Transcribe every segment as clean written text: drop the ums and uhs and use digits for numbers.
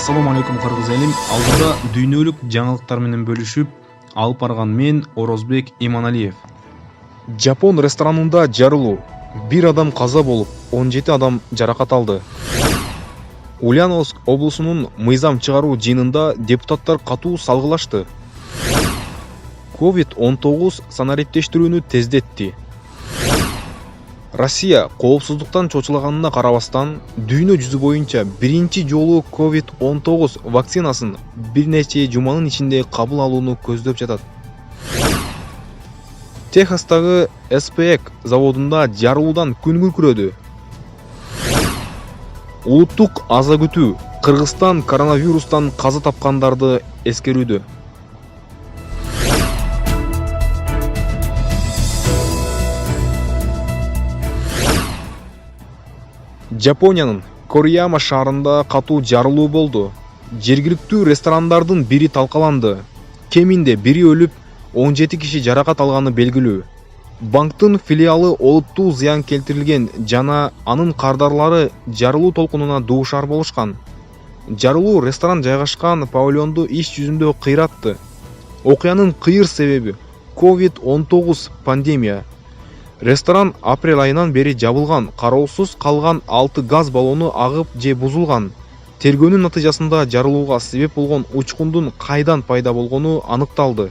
Assalamu alaikum кыргыз элим. Алдыда дүйнөлүк жаңылыктар менен бөлүшүп алып барган мен Орозбек Иманалиев. Жапон ресторанында жарылуу. 1 адам каза болуп, 17 адам жаракат алды. Ульяновск облусунун мыйзам чыгаруу жыйынында депутаттар катуу салгылашты. COVID-19 санариптештирүүнү тездетти. Россия коопсуздуктан чочулаганына карабастан, дүйнө жүзү боюнча биринчи жолу COVID-19 вакцинасын бир нече жуманын ичинде кабыл алууну көздөп жатат. Техастагы SPX заводунда жарылуудан күн күркүрөдү. Улуттук аза күтүү Кыргызстан коронавирустан каза тапкандарды эскерүүдө. Жапониянын Корияма шаарында катуу жарылуу болду. Жергиликтүү ресторандардын бири талкаланды. Кеминде бири өлүп, 17 киши жаракат алганы белгилүү. Банктын филиалы олуттуу зыян келтирилген жана анын кардарлары жарылуу толкунуна дуушар болушкан. Жарылуу ресторан жайгашкан павильонду иш жүзүндө кыйратты. Окуянын кыйыр себеби COVID-19 пандемия. Ресторан апрель айынан бери жабылган, кароосуз калган 6 газ баллону агып же бузулган. Тергөөнүн натыйжасында жарылууга себеп болгон учкундун кайдан пайда болгону аныкталды.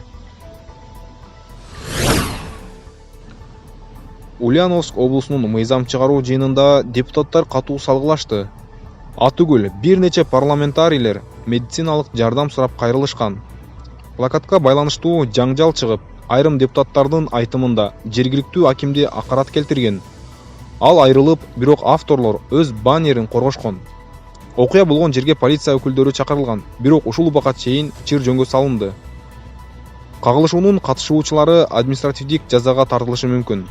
Ульяновск облусунун мыйзам чыгаруу жыйынында депутаттар катуу салгылашты. Атүгүл бир нече парламентарийлер медициналык жардам сурап кайрылышкан. Плакатка байланыштуу жаңжал чыгып, айрым депутаттардын айтымында жергиликтүү акимди акарат келтирген. Ал айрылып, бирок авторлор өз баннерин коргошкон. Окуя болгон жерге полиция өкүлдөрү чакырылган, бирок ушул убакка чейин чыр жөнгө салынды. Кагылышуунун катышуучулары административдик жазага тартылышы мүмкүн.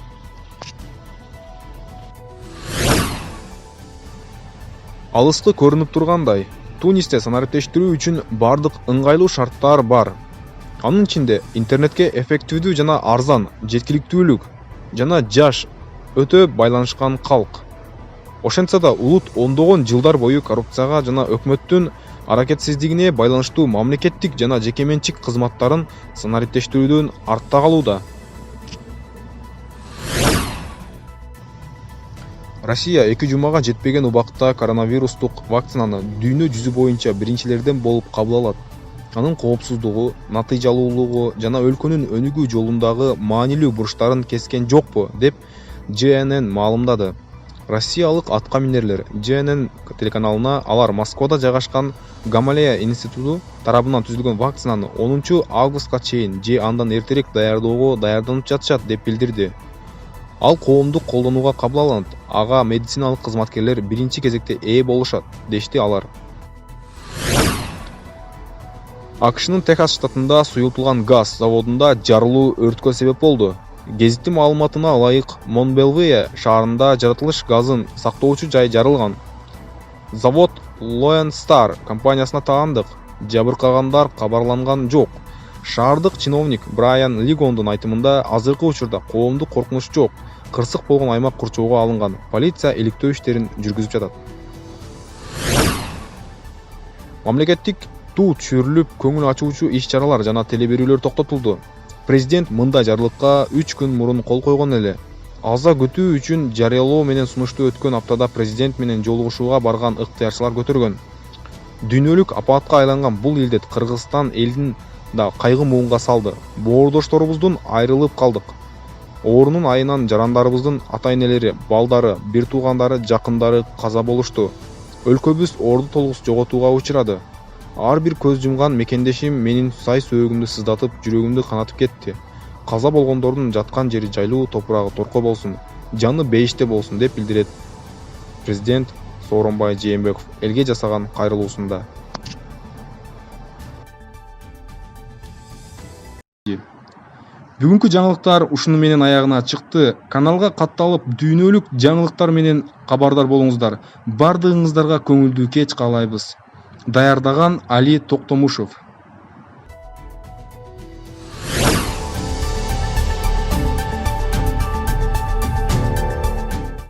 Алыскы көрүнүп тургандай, Тунисте санариптештирүү үчүн бардык ыңгайлуу шарттар бар. Анын ичинде интернетке эффективдүү жана арзан, жеткиликтүүлүк жана жаш өтө байланышкан калк. Ошентсе да улут ондогон жылдар бою коррупцияга жана өкмөттүн аракетсиздигине байланыштуу мамлекеттик жана жекеменчик кызматтарын санариптештирүүдөн артта калууда. Россия 2 жумага жетпеген убакытта коронавирустук вакцинаны дүйнө жүзү боюнча биринчилерден болуп кабыл алат. Анын коопсуздугу, натыйжалуулугу жана өлкөнүн өнүгүү жолундагы маанилүү бурчтарын кескен жокпу, деп CNN маалымдады. Россиялык атка минерлер CNN телеканалына алар Москвада жайгашкан Гамалея институту тарабынан түзүлгөн вакцинаны 10 августка чейин же андан эртерээк даярдоого даярданып жатышат деп билдирди. Ал коомдук колдонууга кабыл алынат, ага медициналык кызматкерлер биринчи кезекте ээ болушат, дешти алар. АКШнын Техас штатында суюлтулган газ заводунда жарылуу өрткө себеп болду. Гезиттин маалыматына ылайык, Монбелвия шаарында жаратылыш газын сактоочу жай жарылган. Завод Loan Star компаниясына таандык. Жабыркагандар кабарланган жок. Шаардык чиновник Брайан Лигондун айтымында азыркы учурда коомдук коркунуч жок. Кырсык болгон аймак курчоого алынган. Полиция иликтөө иштерин жүргүзүп жатат. Мамлекеттик туу түшүрүлүп, көңүл ачуучу иш-чаралар жана телеберүүлөр токтотулду. Президент мындай жарлыкка 3 күн мурун кол койгон эле. Аза күтүү үчүн жарыялоо менен сунушту өткөн аптада президент менен жолугушууга барган ыктыярчылар көтөргөн. Дүйнөлүк апатка айланган бул илдет Кыргызстан элин да кайгы муунга салды. Боордошторубуздун айрылып калдык. Оорунун айынан жарандарыбыздын ата-энелери, балдары, бир туугандары, жакындары каза болушту. Өлкөбүз орду толгус жоготууга учурады. Ар бир көз жумган мекендешим менин сай сөөгүмдү сыздатып, жүрөгүмдү канатып кетти. Каза болгондордун жаткан жери жайлуу, топурагы торко болсун, жаны бейиште болсун, деп билдирет президент Сооронбай Жээнбеков элге жасаган кайрылуусунда. Бүгүнкү жаңылыктар ушуну менен аягына чыкты. Каналга катталып, дүйнөлүк жаңылыктар менен кабардар болуңуздар. Бардыгыңыздарга көңүлдүү кеч каалайбыз. Даярдаган Али Токтомушев.